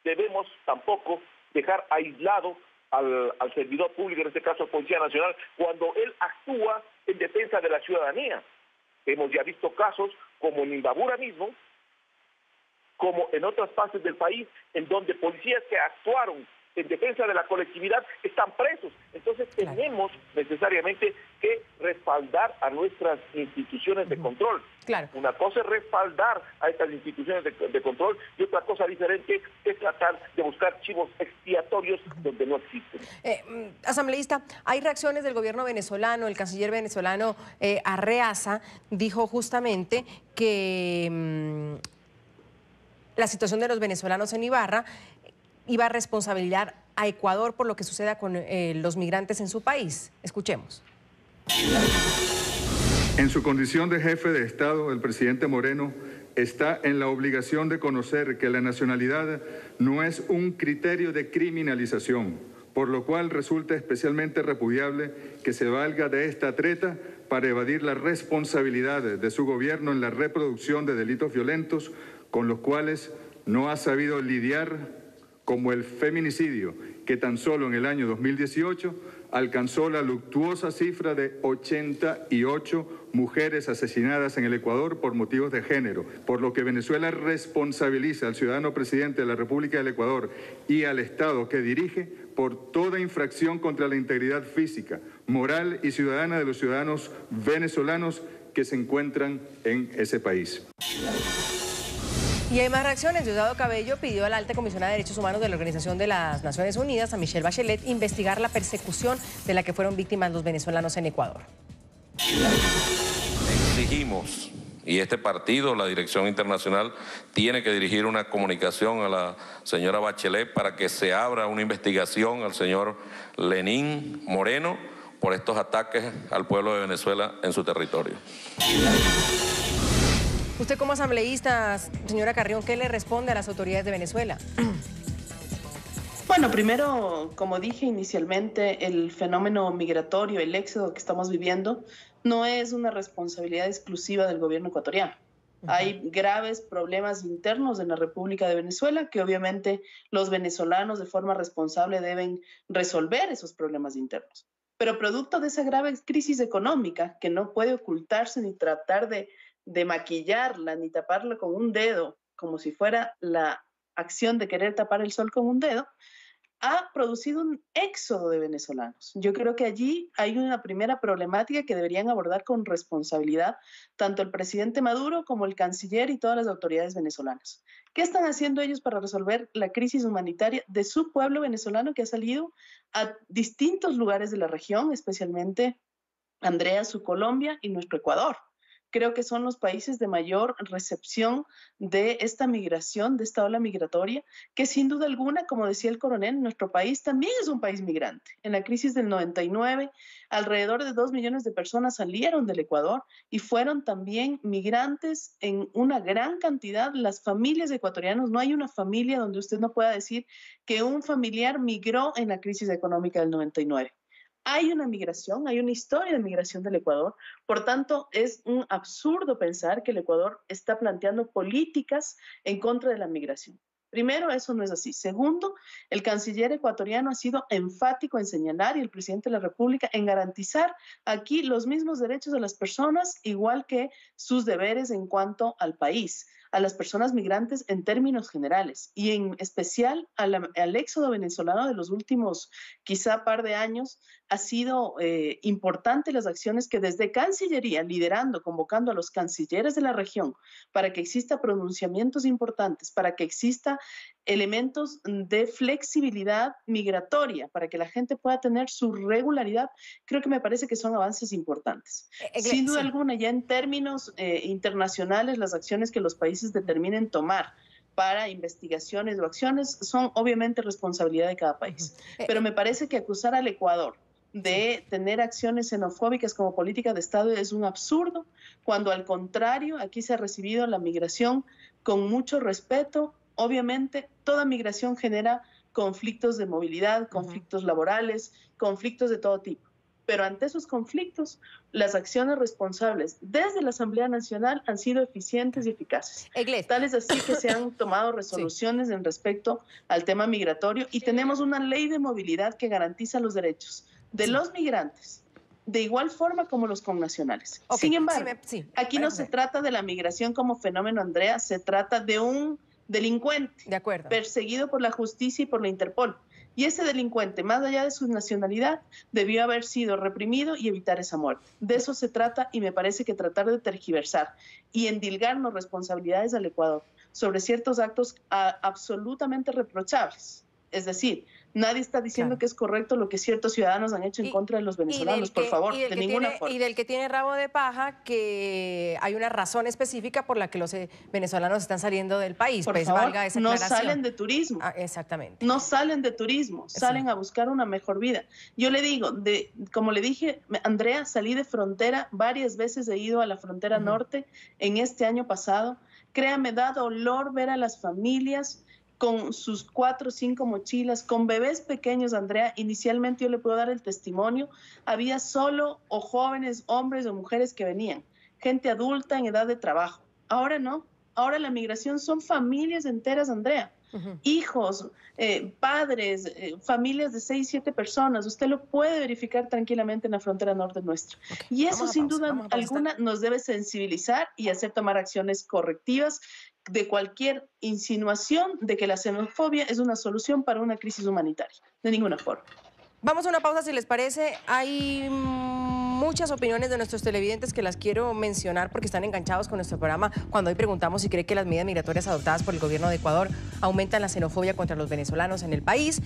debemos tampoco dejar aislado al servidor público, en este caso la Policía Nacional, cuando él actúa en defensa de la ciudadanía. Hemos ya visto casos como en Imbabura mismo, como en otras partes del país, en donde policías que actuaron en defensa de la colectividad están presos. Entonces tenemos necesariamente que respaldar a nuestras instituciones de control. Una cosa es respaldar a estas instituciones de control y otra cosa diferente es tratar de buscar chivos expiatorios donde no existen. Asambleísta, hay reacciones del gobierno venezolano. El canciller venezolano Arreaza dijo justamente que la situación de los venezolanos en Ibarra iba a responsabilizar a Ecuador por lo que suceda con los migrantes en su país. Escuchemos. En su condición de jefe de Estado, el presidente Moreno está en la obligación de conocer que la nacionalidad no es un criterio de criminalización, por lo cual resulta especialmente repudiable que se valga de esta treta para evadir la responsabilidad de su gobierno en la reproducción de delitos violentos con los cuales no ha sabido lidiar, como el feminicidio, que tan solo en el año 2018 alcanzó la luctuosa cifra de 88 mujeres asesinadas en el Ecuador por motivos de género, por lo que Venezuela responsabiliza al ciudadano presidente de la República del Ecuador y al Estado que dirige por toda infracción contra la integridad física, moral y ciudadana de los ciudadanos venezolanos que se encuentran en ese país. Y hay más reacciones. Diosdado Cabello pidió a la alta comisionada de Derechos Humanos de la Organización de las Naciones Unidas, a Michelle Bachelet, investigar la persecución de la que fueron víctimas los venezolanos en Ecuador. Exigimos, y este partido, la Dirección Internacional, tiene que dirigir una comunicación a la señora Bachelet para que se abra una investigación al señor Lenín Moreno por estos ataques al pueblo de Venezuela en su territorio. Usted como asambleísta, señora Carrión, ¿qué le responde a las autoridades de Venezuela? Bueno, primero, como dije inicialmente, el fenómeno migratorio, el éxodo que estamos viviendo, no es una responsabilidad exclusiva del gobierno ecuatoriano. Hay graves problemas internos en la República de Venezuela que obviamente los venezolanos de forma responsable deben resolver esos problemas internos. Pero producto de esa grave crisis económica que no puede ocultarse ni tratar de maquillarla ni taparla con un dedo, como si fuera la acción de querer tapar el sol con un dedo, ha producido un éxodo de venezolanos. Yo creo que allí hay una primera problemática que deberían abordar con responsabilidad tanto el presidente Maduro como el canciller y todas las autoridades venezolanas. ¿Qué están haciendo ellos para resolver la crisis humanitaria de su pueblo venezolano que ha salido a distintos lugares de la región, especialmente, Andrea, su Colombia y nuestro Ecuador? Creo que son los países de mayor recepción de esta migración, de esta ola migratoria, que sin duda alguna, como decía el coronel, nuestro país también es un país migrante. En la crisis del 99, alrededor de 2 millones de personas salieron del Ecuador y fueron también migrantes en una gran cantidad. Las familias ecuatorianas, no hay una familia donde usted no pueda decir que un familiar migró en la crisis económica del 99. Hay una migración, hay una historia de migración del Ecuador. Por tanto, es un absurdo pensar que el Ecuador está planteando políticas en contra de la migración. Primero, eso no es así. Segundo, el canciller ecuatoriano ha sido enfático en señalar, y el presidente de la República, en garantizar aquí los mismos derechos de las personas, igual que sus deberes en cuanto al país, a las personas migrantes en términos generales, y en especial al éxodo venezolano de los últimos quizá par de años. Ha sido importante las acciones que desde Cancillería, liderando, convocando a los cancilleres de la región, para que exista pronunciamientos importantes, para que exista elementos de flexibilidad migratoria, para que la gente pueda tener su regularidad. Creo que me parece que son avances importantes. Sin duda alguna, ya en términos internacionales, las acciones que los países determinen tomar para investigaciones o acciones son obviamente responsabilidad de cada país. Pero me parece que acusar al Ecuador de tener acciones xenofóbicas como política de Estado es un absurdo, cuando al contrario, aquí se ha recibido la migración con mucho respeto. Obviamente, toda migración genera conflictos de movilidad, conflictos laborales, conflictos de todo tipo. Pero ante esos conflictos, las acciones responsables desde la Asamblea Nacional han sido eficientes y eficaces. Tal es así que se han tomado resoluciones en respecto al tema migratorio y tenemos una ley de movilidad que garantiza los derechos de los migrantes, de igual forma como los connacionales. Sin embargo, aquí no se trata de la migración como fenómeno, Andrea, se trata de un delincuente perseguido por la justicia y por la Interpol. Y ese delincuente, más allá de su nacionalidad, debió haber sido reprimido y evitar esa muerte. De eso se trata, y me parece que tratar de tergiversar y endilgarnos responsabilidades al Ecuador sobre ciertos actos absolutamente reprochables. Es decir, nadie está diciendo que es correcto lo que ciertos ciudadanos han hecho en contra de los venezolanos, por favor, de ninguna forma. Y del que tiene rabo de paja, que hay una razón específica por la que los venezolanos están saliendo del país. Por pues favor, valga esa no aclaración. salen de turismo. Exactamente. No salen de turismo, salen a buscar una mejor vida. Yo le digo, como le dije, Andrea, salí de frontera, varias veces he ido a la frontera norte en este año pasado. Créame, da dolor ver a las familias con sus 4 o 5 mochilas, con bebés pequeños, Andrea. Inicialmente yo le puedo dar el testimonio, había solo o jóvenes, hombres o mujeres que venían, gente adulta en edad de trabajo. Ahora no, ahora la migración son familias enteras, Andrea. Hijos, padres, familias de 6, 7 personas. Usted lo puede verificar tranquilamente en la frontera norte nuestra. Y eso sin duda alguna nos debe sensibilizar y hacer tomar acciones correctivas de cualquier insinuación de que la xenofobia es una solución para una crisis humanitaria. De ninguna forma. Vamos a una pausa, si les parece. Hay muchas opiniones de nuestros televidentes que las quiero mencionar porque están enganchados con nuestro programa cuando hoy preguntamos si cree que las medidas migratorias adoptadas por el gobierno de Ecuador aumentan la xenofobia contra los venezolanos en el país.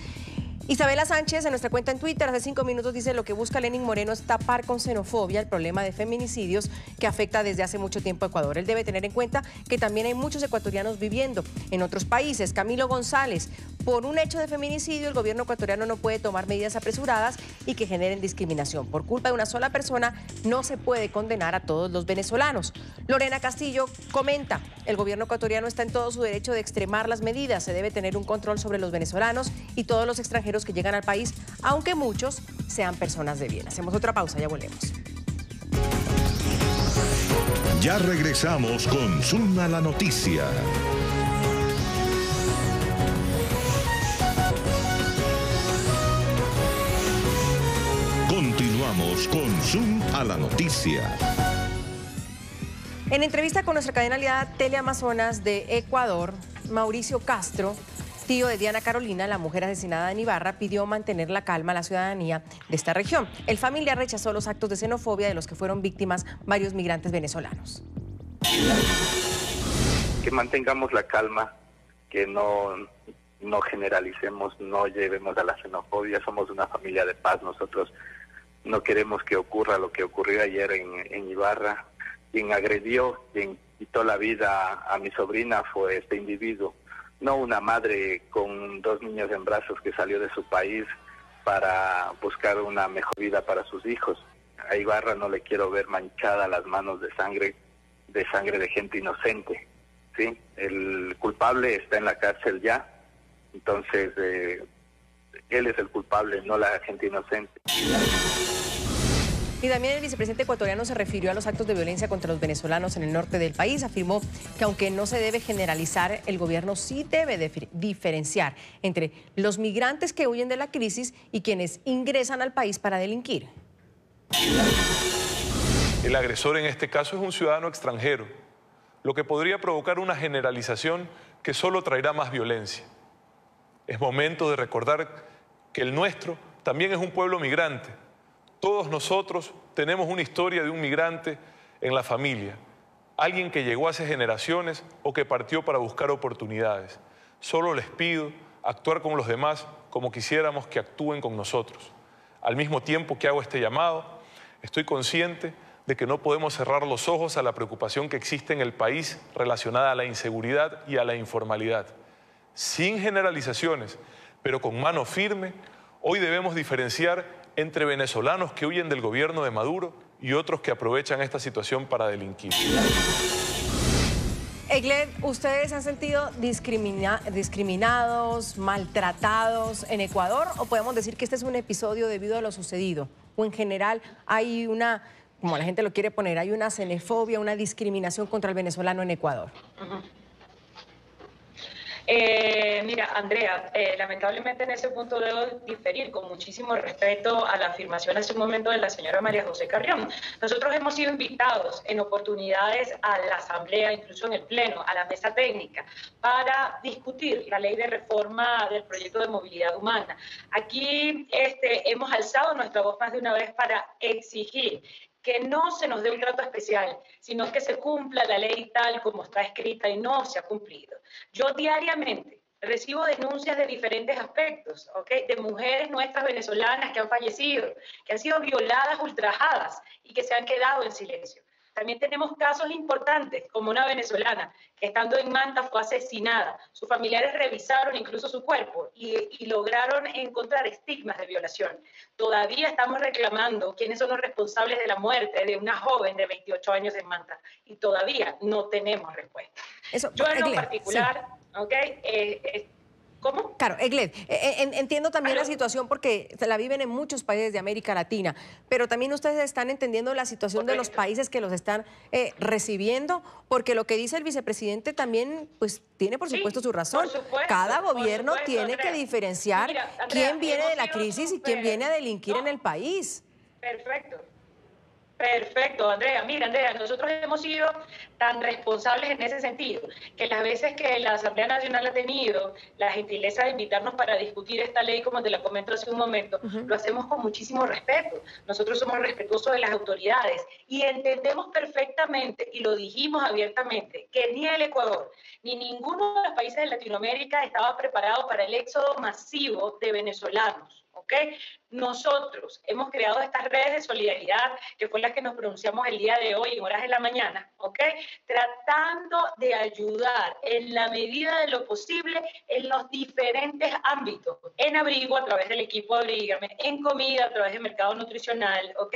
Isabela Sánchez, en nuestra cuenta en Twitter, hace 5 minutos dice: lo que busca Lenín Moreno es tapar con xenofobia el problema de feminicidios que afecta desde hace mucho tiempo a Ecuador. Él debe tener en cuenta que también hay muchos ecuatorianos viviendo en otros países. Camilo González: por un hecho de feminicidio, el gobierno ecuatoriano no puede tomar medidas apresuradas y que generen discriminación. Por culpa de una sola persona, no se puede condenar a todos los venezolanos. Lorena Castillo comenta: el gobierno ecuatoriano está en todo su derecho de extremar las medidas. Se debe tener un control sobre los venezolanos y todos los extranjeros que llegan al país, aunque muchos sean personas de bien. Hacemos otra pausa, ya volvemos. Ya regresamos con Zoom a la noticia. Continuamos con Zoom a la noticia. En entrevista con nuestra cadena aliada Teleamazonas de Ecuador, Mauricio Castro, tío de Diana Carolina, la mujer asesinada en Ibarra, pidió mantener la calma a la ciudadanía de esta región. El familiar rechazó los actos de xenofobia de los que fueron víctimas varios migrantes venezolanos. Que mantengamos la calma, que no generalicemos, no llevemos a la xenofobia. Somos una familia de paz. Nosotros no queremos que ocurra lo que ocurrió ayer en Ibarra. Quien agredió, quien quitó la vida a mi sobrina fue este individuo. No una madre con 2 niños en brazos que salió de su país para buscar una mejor vida para sus hijos. A Ibarra no le quiero ver manchada las manos de sangre de gente inocente, ¿sí? El culpable está en la cárcel ya, entonces él es el culpable, no la gente inocente. Y también el vicepresidente ecuatoriano se refirió a los actos de violencia contra los venezolanos en el norte del país. Afirmó que aunque no se debe generalizar, el gobierno sí debe diferenciar entre los migrantes que huyen de la crisis y quienes ingresan al país para delinquir. El agresor en este caso es un ciudadano extranjero, lo que podría provocar una generalización que solo traerá más violencia. Es momento de recordar que el nuestro también es un pueblo migrante. Todos nosotros tenemos una historia de un migrante en la familia, alguien que llegó hace generaciones o que partió para buscar oportunidades. Solo les pido actuar con los demás como quisiéramos que actúen con nosotros. Al mismo tiempo que hago este llamado, estoy consciente de que no podemos cerrar los ojos a la preocupación que existe en el país relacionada a la inseguridad y a la informalidad. Sin generalizaciones, pero con mano firme, hoy debemos diferenciar entre venezolanos que huyen del gobierno de Maduro y otros que aprovechan esta situación para delinquir. Egled, ¿ustedes han sentido discriminados, maltratados en Ecuador? ¿O podemos decir que este es un episodio debido a lo sucedido? ¿O en general hay una, como la gente lo quiere poner, hay una xenofobia, una discriminación contra el venezolano en Ecuador? Mira, Andrea, lamentablemente en ese punto debo diferir con muchísimo respeto a la afirmación hace un momento de la señora María José Carrión. Nosotros hemos sido invitados en oportunidades a la Asamblea, incluso en el Pleno, a la mesa técnica, para discutir la ley de reforma del proyecto de movilidad humana. Aquí hemos alzado nuestra voz más de una vez para exigir que no se nos dé un trato especial, sino que se cumpla la ley tal como está escrita y no se ha cumplido. Yo diariamente recibo denuncias de diferentes aspectos, ¿okay? De mujeres nuestras venezolanas que han fallecido, que han sido violadas, ultrajadas y que se han quedado en silencio. También tenemos casos importantes, como una venezolana que estando en Manta fue asesinada. Sus familiares revisaron incluso su cuerpo y lograron encontrar estigmas de violación. Todavía estamos reclamando quiénes son los responsables de la muerte de una joven de 28 años en Manta y todavía no tenemos respuesta. Yo en lo particular, sí. ¿Okay? ¿Cómo? Claro, Egled, entiendo también la situación porque la viven en muchos países de América Latina, pero también ustedes están entendiendo la situación de los países que los están recibiendo, porque lo que dice el vicepresidente también, pues, tiene por supuesto su razón. Cada gobierno tiene que diferenciar quién viene de la crisis y quién viene a delinquir en el país. Perfecto. Perfecto, Andrea. Mira, Andrea, nosotros hemos sido tan responsables en ese sentido, que las veces que la Asamblea Nacional ha tenido la gentileza de invitarnos para discutir esta ley, como te la comento hace un momento, lo hacemos con muchísimo respeto. Nosotros somos respetuosos de las autoridades y entendemos perfectamente, y lo dijimos abiertamente, que ni el Ecuador ni ninguno de los países de Latinoamérica estaba preparado para el éxodo masivo de venezolanos. ¿Ok? Nosotros hemos creado estas redes de solidaridad, que fue las que nos pronunciamos el día de hoy en horas de la mañana, ¿ok? Tratando de ayudar en la medida de lo posible en los diferentes ámbitos, en abrigo a través del equipo Abrígame, en comida a través del mercado nutricional, ¿ok?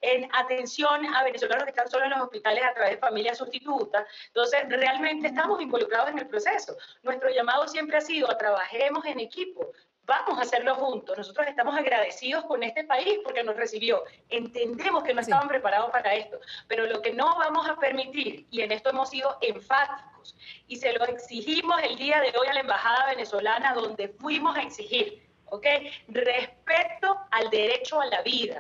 En atención a venezolanos que están solos en los hospitales a través de familias sustitutas. Entonces, realmente estamos involucrados en el proceso. Nuestro llamado siempre ha sido a trabajemos en equipo. Vamos a hacerlo juntos. Nosotros estamos agradecidos con este país porque nos recibió. Entendemos que no estaban preparados para esto, pero lo que no vamos a permitir, y en esto hemos sido enfáticos, y se lo exigimos el día de hoy a la Embajada venezolana, donde fuimos a exigir, ¿ok? Respeto al derecho a la vida.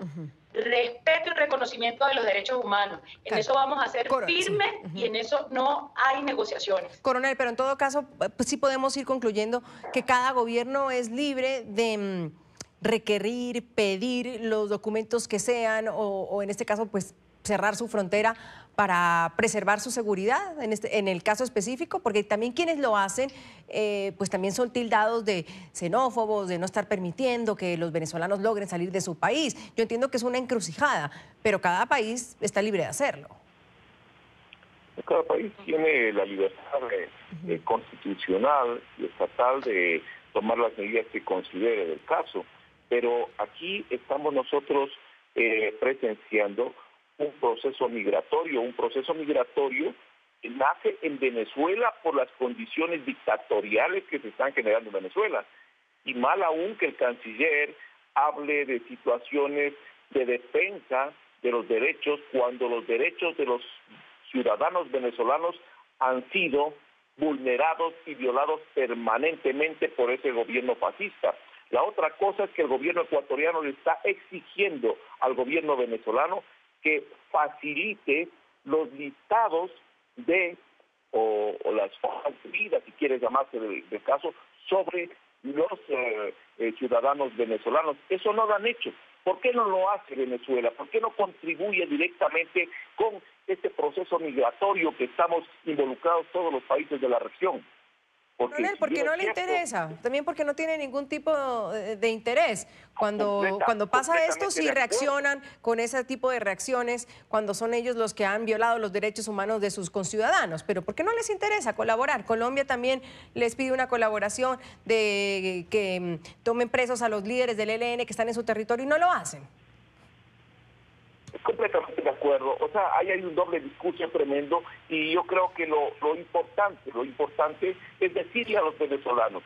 Respeto y reconocimiento de los derechos humanos. En eso vamos a ser firmes y en eso no hay negociaciones. Coronel, pero en todo caso, pues sí podemos ir concluyendo que cada gobierno es libre de requerir, pedir los documentos que sean o en este caso, pues cerrar su frontera para preservar su seguridad en el caso específico, porque también quienes lo hacen pues también son tildados de xenófobos, de no estar permitiendo que los venezolanos logren salir de su país. Yo entiendo que es una encrucijada, pero cada país está libre de hacerlo. Cada país tiene la libertad constitucional y estatal de tomar las medidas que considere del caso, pero aquí estamos nosotros presenciando un proceso migratorio que nace en Venezuela por las condiciones dictatoriales que se están generando en Venezuela. Y mal aún que el canciller hable de situaciones de defensa de los derechos cuando los derechos de los ciudadanos venezolanos han sido vulnerados y violados permanentemente por ese gobierno fascista. La otra cosa es que el gobierno ecuatoriano le está exigiendo al gobierno venezolano que facilite los listados de, o las hojas de vida, si quieres llamarse de caso, sobre los ciudadanos venezolanos. Eso no lo han hecho. ¿Por qué no lo hace Venezuela? ¿Por qué no contribuye directamente con este proceso migratorio que estamos involucrados todos los países de la región? Porque no le interesa, también porque no tiene ningún tipo de interés. Cuando pasa esto, sí reaccionan con ese tipo de reacciones, cuando son ellos los que han violado los derechos humanos de sus conciudadanos. Pero ¿por qué no les interesa colaborar? Colombia también les pide una colaboración de que tomen presos a los líderes del ELN que están en su territorio y no lo hacen. Completamente de acuerdo. O sea, ahí hay un doble discurso tremendo y yo creo que lo importante es decirle a los venezolanos,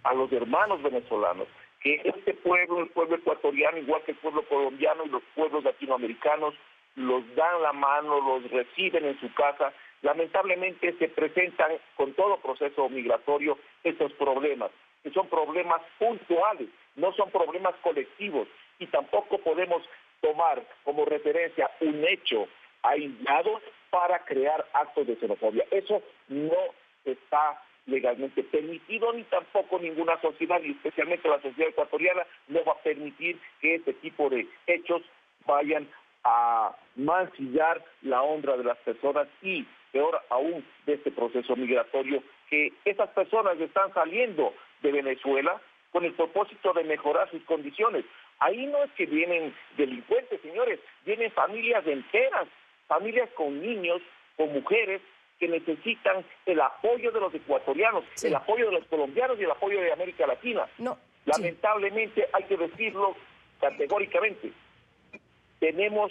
a los hermanos venezolanos, que este pueblo, el pueblo ecuatoriano, igual que el pueblo colombiano y los pueblos latinoamericanos, los dan la mano, los reciben en su casa. Lamentablemente se presentan con todo proceso migratorio estos problemas, que son problemas puntuales, no son problemas colectivos y tampoco podemos tomar como referencia un hecho aislado para crear actos de xenofobia. Eso no está legalmente permitido, ni tampoco ninguna sociedad, y especialmente la sociedad ecuatoriana, no va a permitir que este tipo de hechos vayan a mancillar la honra de las personas y, peor aún, de este proceso migratorio, que esas personas están saliendo de Venezuela con el propósito de mejorar sus condiciones. Ahí no es que vienen delincuentes, señores, vienen familias enteras, familias con niños, con mujeres que necesitan el apoyo de los ecuatorianos, el apoyo de los colombianos y el apoyo de América Latina. Lamentablemente, hay que decirlo categóricamente, tenemos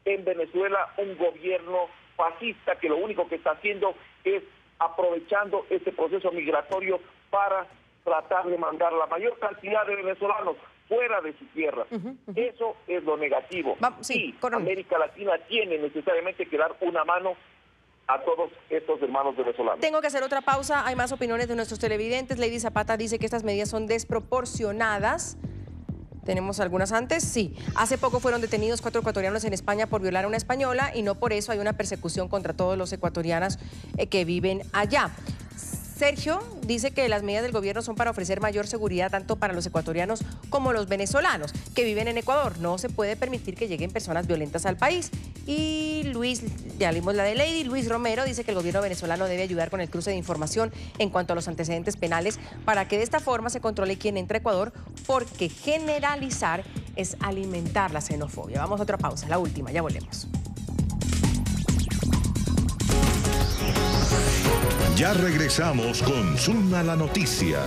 en Venezuela un gobierno fascista que lo único que está haciendo es aprovechando este proceso migratorio para tratar de mandar la mayor cantidad de venezolanos fuera de su tierra. Eso es lo negativo. América Latina tiene necesariamente que dar una mano a todos estos hermanos venezolanos. Tengo que hacer otra pausa. Hay más opiniones de nuestros televidentes. Lady Zapata dice que estas medidas son desproporcionadas. ¿Tenemos algunas antes? Sí. Hace poco fueron detenidos 4 ecuatorianos en España por violar a una española y no por eso hay una persecución contra todos los ecuatorianos que viven allá. Sergio dice que las medidas del gobierno son para ofrecer mayor seguridad tanto para los ecuatorianos como los venezolanos que viven en Ecuador. No se puede permitir que lleguen personas violentas al país. Y Luis, ya leímos la de Lady, Luis Romero dice que el gobierno venezolano debe ayudar con el cruce de información en cuanto a los antecedentes penales para que de esta forma se controle quién entra a Ecuador, porque generalizar es alimentar la xenofobia. Vamos a otra pausa, la última, ya volvemos. Ya regresamos con Zoom a la noticia.